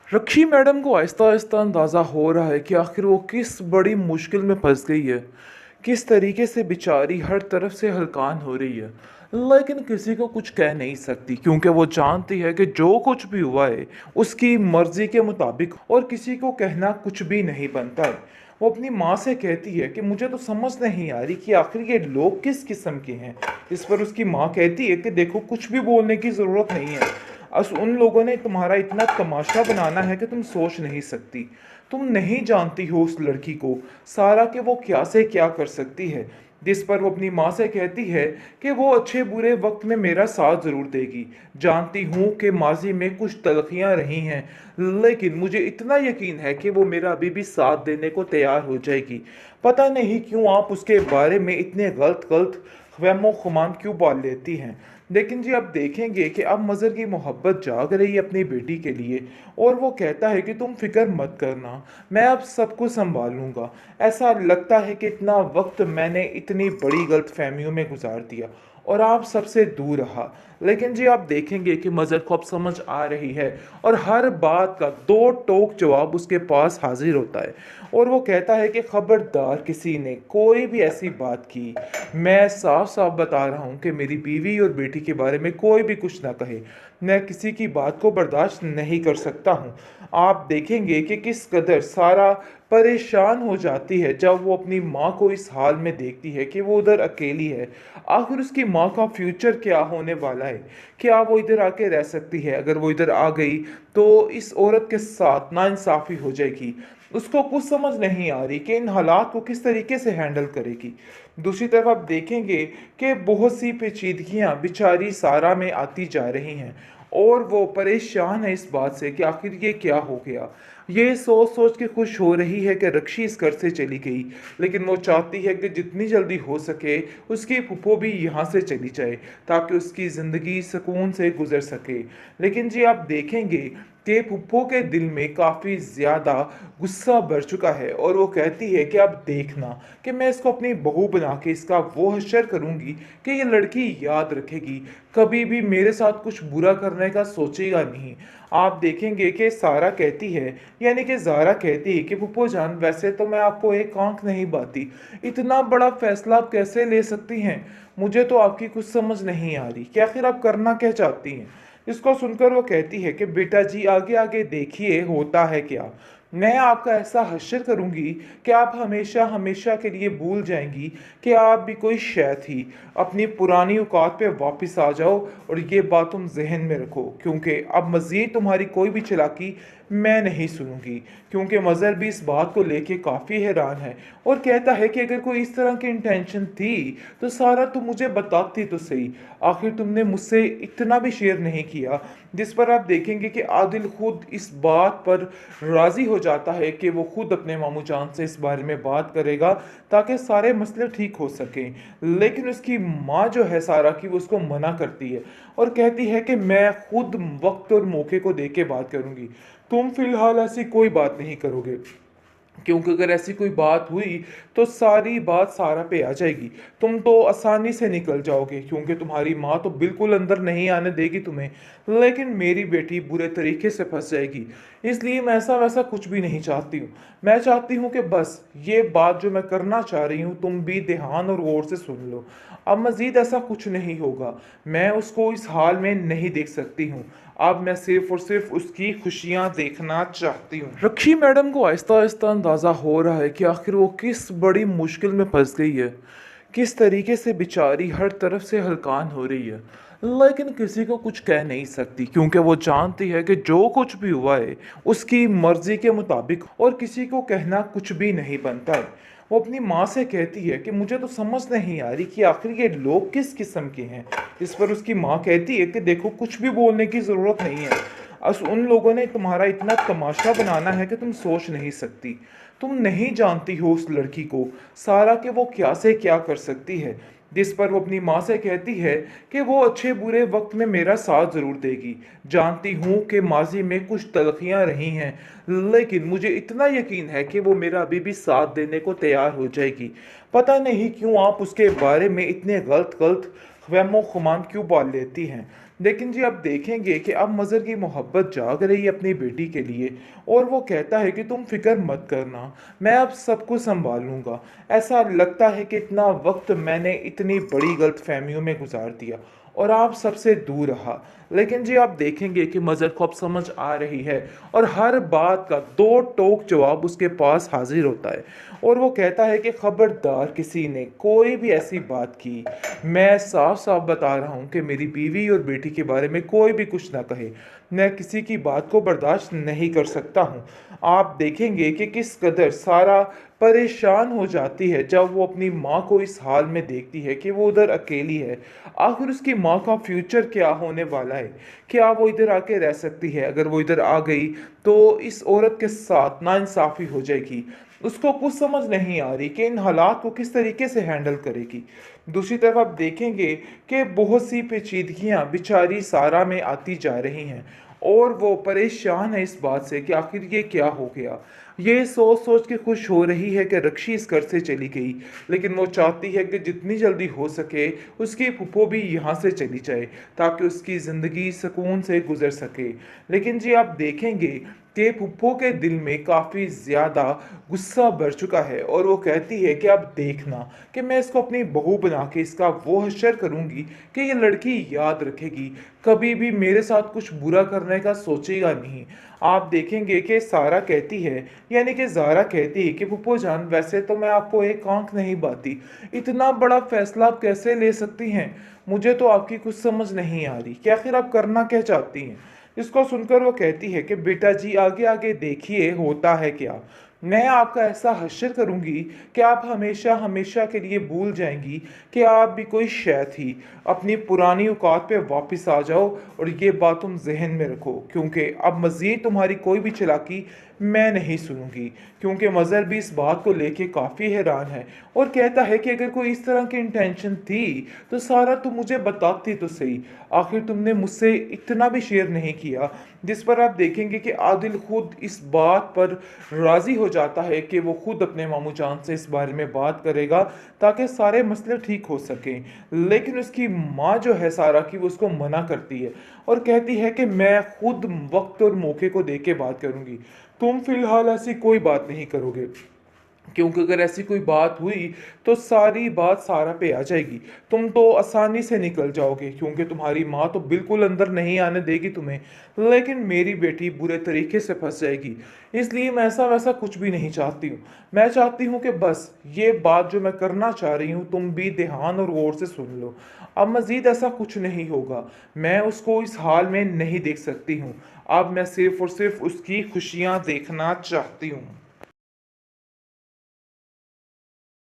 रक्षी madam को आहिस्ता आहिस्ता अंदाज़ा हो रहा है कि आखिर वो किस बड़ी मुश्किल में फंस गई है। किस तरीके से बेचारी हर तरफ से हलकान हो रही है, लेकिन किसी को कुछ कह नहीं सकती क्योंकि वो जानती है कि जो कुछ भी हुआ है उसकी मर्जी के मुताबिक और किसी को कहना कुछ भी नहीं बनता है। वो अपनी माँ से कहती है कि मुझे तो समझ नहीं आ रही कि आखिर ये लोग किस किस्म के हैं। इस पर उसकी माँ कहती है कि देखो, कुछ भी बोलने की ज़रूरत नहीं है। उन लोगों ने तुम्हारा इतना तमाशा बनाना है कि तुम सोच नहीं सकती। तुम नहीं जानती हो उस लड़की को, सारा के वो क्या से क्या कर सकती है। जिस पर वो अपनी माँ से कहती है कि वो अच्छे बुरे वक्त में मेरा साथ ज़रूर देगी। जानती हूँ कि माजी में कुछ तलखियाँ रही हैं, लेकिन मुझे इतना यकीन है कि वो मेरा अभी भी साथ देने को तैयार हो जाएगी। पता नहीं क्यों आप उसके बारे में इतने गलत गलत ख्वामो खुमान क्यों पाल लेती हैं। लेकिन जी, आप देखेंगे कि अब मज़र की मोहब्बत जाग रही है अपनी बेटी के लिए, और वो कहता है कि तुम फिक्र मत करना, मैं अब सब कुछ संभाल लूँगा। ऐसा लगता है कि इतना वक्त मैंने इतनी बड़ी गलतफहमियों में गुजार दिया और आप सबसे दूर रहा। लेकिन जी, आप देखेंगे कि मज़र को अब समझ आ रही है और हर बात का दो टोक जवाब उसके पास हाजिर होता है। और वो कहता है कि खबरदार किसी ने कोई भी ऐसी बात की, मैं साफ साफ बता रहा हूँ कि मेरी बीवी और बेटी के बारे में कोई भी कुछ ना कहे। मैं किसी की बात को बर्दाश्त नहीं कर सकता हूँ। आप देखेंगे कि किस कदर सारा परेशान हो जाती है जब वो अपनी माँ को इस हाल में देखती है कि वो उधर अकेली है। आखिर उसकी माँ का फ्यूचर क्या होने वाला है? क्या वो इधर आके रह सकती है? अगर वो इधर आ गई तो इस औरत के साथ नाइंसाफ़ी हो जाएगी। उसको कुछ समझ नहीं आ रही कि इन हालात को किस तरीके से हैंडल करेगी। दूसरी तरफ आप देखेंगे कि बहुत सी पेचीदगियां बेचारी सारा में आती जा रही हैं, और वो परेशान है इस बात से कि आखिर ये क्या हो गया। ये सोच सोच के खुश हो रही है कि रक्षी इस घर से चली गई, लेकिन वो चाहती है कि जितनी जल्दी हो सके उसकी फूफो भी यहाँ से चली जाए ताकि उसकी ज़िंदगी सुकून से गुजर सके। लेकिन जी, आप देखेंगे कि फुप्पो के दिल में काफ़ी ज़्यादा गुस्सा भर चुका है, और वो कहती है कि अब देखना कि मैं इसको अपनी बहू बना के इसका वो हश्र करूँगी कि ये लड़की याद रखेगी, कभी भी मेरे साथ कुछ बुरा करने का सोचेगा नहीं। आप देखेंगे कि सारा कहती है, यानी कि ज़ारा कहती है कि फुप्पो जान, वैसे तो मैं आपको एक आंख नहीं बाती, इतना बड़ा फैसला आप कैसे ले सकती हैं? मुझे तो आपकी कुछ समझ नहीं आ रही कि आखिर आप करना क्या चाहती हैं। इसको सुनकर वो कहती है कि बेटा जी, आगे आगे देखिए होता है क्या। मैं आपका ऐसा हश्र करूंगी कि आप हमेशा हमेशा के लिए भूल जाएंगी कि आप भी कोई शय थी। अपनी पुरानी औकात पे वापस आ जाओ, और ये बात तुम जहन में रखो, क्योंकि अब मज़ीद तुम्हारी कोई भी चालाकी मैं नहीं सुनूंगी। क्योंकि मज़र भी इस बात को लेके काफ़ी हैरान है, और कहता है कि अगर कोई इस तरह की इंटेंशन थी तो सारा तुम मुझे बताती तो सही। आखिर तुमने मुझसे इतना भी शेयर नहीं किया। जिस पर आप देखेंगे कि आदिल खुद इस बात पर राज़ी हो जाता है कि वो खुद अपने मामू जान से इस बारे में बात करेगा ताकि सारे मसले ठीक हो सकें। लेकिन उसकी माँ जो है सारा की, वो उसको मना करती है और कहती है कि मैं खुद वक्त और मौके को देख के बात करूँगी, तुम फिलहाल ऐसी कोई बात नहीं करोगे, क्योंकि अगर ऐसी कोई बात हुई तो सारी बात सारा पे आ जाएगी। तुम तो आसानी से निकल जाओगे क्योंकि तुम्हारी माँ तो बिल्कुल अंदर नहीं आने देगी तुम्हें, लेकिन मेरी बेटी बुरे तरीके से फंस जाएगी। इसलिए मैं ऐसा वैसा कुछ भी नहीं चाहती हूँ। मैं चाहती हूँ कि बस ये बात जो मैं करना चाह रही हूँ तुम भी ध्यान और गौर से सुन लो। अब मज़ीद ऐसा कुछ नहीं होगा। मैं उसको इस हाल में नहीं देख सकती हूँ। अब मैं सिर्फ और सिर्फ उसकी खुशियाँ देखना चाहती हूँ। रक्षी मैडम को आहिस्ता आहिस्ता अंदाज़ा हो रहा है कि आखिर वो किस बड़ी मुश्किल में फंस गई है। किस तरीके से बेचारी हर तरफ से हलकान हो रही है, लेकिन किसी को कुछ कह नहीं सकती क्योंकि वो जानती है कि जो कुछ भी हुआ है उसकी मर्जी के मुताबिक और किसी को कहना कुछ भी नहीं बनता है। वो अपनी माँ से कहती है कि मुझे तो समझ नहीं आ रही कि आखिर ये लोग किस किस्म के हैं। इस पर उसकी माँ कहती है कि देखो, कुछ भी बोलने की ज़रूरत नहीं है। उन लोगों ने तुम्हारा इतना तमाशा बनाना है कि तुम सोच नहीं सकती। तुम नहीं जानती हो उस लड़की को, सारा के वो क्या से क्या कर सकती है। जिस पर वो अपनी माँ से कहती है कि वो अच्छे बुरे वक्त में मेरा साथ ज़रूर देगी। जानती हूँ कि माजी में कुछ तलखियाँ रही हैं, लेकिन मुझे इतना यकीन है कि वो मेरा अभी भी साथ देने को तैयार हो जाएगी। पता नहीं क्यों आप उसके बारे में इतने गलत गलत ख्वामो खुमान क्यों पाल लेती हैं। लेकिन जी आप देखेंगे कि अब मज़र की मोहब्बत जाग रही है अपनी बेटी के लिए और वो कहता है कि तुम फ़िक्र मत करना, मैं अब सब कुछ सँभाल लूँगा। ऐसा लगता है कि इतना वक़्त मैंने इतनी बड़ी गलतफ़हमियों में गुज़ार दिया और आप सबसे दूर रहा। लेकिन जी आप देखेंगे कि मज़र को अब समझ आ रही है और हर बात का दो टोक जवाब उसके पास हाज़िर होता है और वो कहता है कि खबरदार किसी ने कोई भी ऐसी बात की, मैं साफ-साफ बता रहा हूँ कि मेरी बीवी और बेटी के बारे में कोई भी कुछ ना कहे। मैं किसी की बात को बर्दाश्त नहीं कर सकता हूँ। आप देखेंगे कि किस कदर सारा परेशान हो जाती है जब वो अपनी माँ को इस हाल में देखती है कि वो उधर अकेली है। आखिर उसकी माँ का फ्यूचर क्या होने वाला है? क्या वो इधर आके रह सकती है? अगर वो इधर आ गई तो इस औरत के साथ नाइंसाफ़ी हो जाएगी। उसको कुछ समझ नहीं आ रही कि इन हालात को किस तरीके से हैंडल करेगी। दूसरी तरफ आप देखेंगे कि बहुत सी पेचीदगियाँ बेचारी सारा में आती जा रही हैं और वो परेशान है इस बात से कि आखिर ये क्या हो गया। ये सोच-सोच के खुश हो रही है कि रक्षी इस घर से चली गई, लेकिन वो चाहती है कि जितनी जल्दी हो सके उसकी फूफो भी यहाँ से चली जाए ताकि उसकी ज़िंदगी सुकून से गुज़र सके। लेकिन जी आप देखेंगे कि फूफो के दिल में काफ़ी ज़्यादा गुस्सा भर चुका है और वो कहती है कि अब देखना कि मैं इसको अपनी बहू बना के इसका वो हश्र करूँगी कि ये लड़की याद रखेगी, कभी भी मेरे साथ कुछ बुरा करने का सोचेगा नहीं। आप देखेंगे कि सारा कहती है, यानी कि ज़ारा कहती है कि फूफो जान वैसे तो मैं आपको एक आँख नहीं बाती, इतना बड़ा फ़ैसला आप कैसे ले सकती हैं? मुझे तो आपकी कुछ समझ नहीं आ रही कि आखिर आप करना क्या चाहती हैं? इसको सुनकर वो कहती है कि बेटा जी आगे आगे देखिए होता है क्या। मैं आपका ऐसा हश्र करूँगी कि आप हमेशा हमेशा के लिए भूल जाएंगी कि आप भी कोई शै थी। अपनी पुरानी औकात पे वापस आ जाओ और ये बात तुम जहन में रखो क्योंकि अब मज़ीद तुम्हारी कोई भी चालाकी मैं नहीं सुनूंगी। क्योंकि मज़र भी इस बात को लेके काफ़ी हैरान है और कहता है कि अगर कोई इस तरह की इंटेंशन थी तो सारा तुम मुझे बताती तो सही। आखिर तुमने मुझसे इतना भी शेयर नहीं किया। जिस पर आप देखेंगे कि आदिल खुद इस बात पर राज़ी हो जाता है कि वो खुद अपने मामू जान से इस बारे में बात करेगा ताकि सारे मसले ठीक हो सकें। लेकिन उसकी माँ जो है सारा की वो उसको मना करती है और कहती है कि मैं खुद वक्त और मौके को देख के बात करूँगी, तुम फिलहाल ऐसी कोई बात नहीं करोगे क्योंकि अगर ऐसी कोई बात हुई तो सारी बात सारा पे आ जाएगी। तुम तो आसानी से निकल जाओगे क्योंकि तुम्हारी माँ तो बिल्कुल अंदर नहीं आने देगी तुम्हें, लेकिन मेरी बेटी बुरे तरीके से फंस जाएगी। इसलिए मैं ऐसा वैसा कुछ भी नहीं चाहती हूँ। मैं चाहती हूँ कि बस ये बात जो मैं करना चाह रही हूँ तुम भी ध्यान और गौर से सुन लो। अब मज़ीद ऐसा कुछ नहीं होगा। मैं उसको इस हाल में नहीं देख सकती हूँ। अब मैं सिर्फ़ और सिर्फ़ उसकी खुशियाँ देखना चाहती हूँ।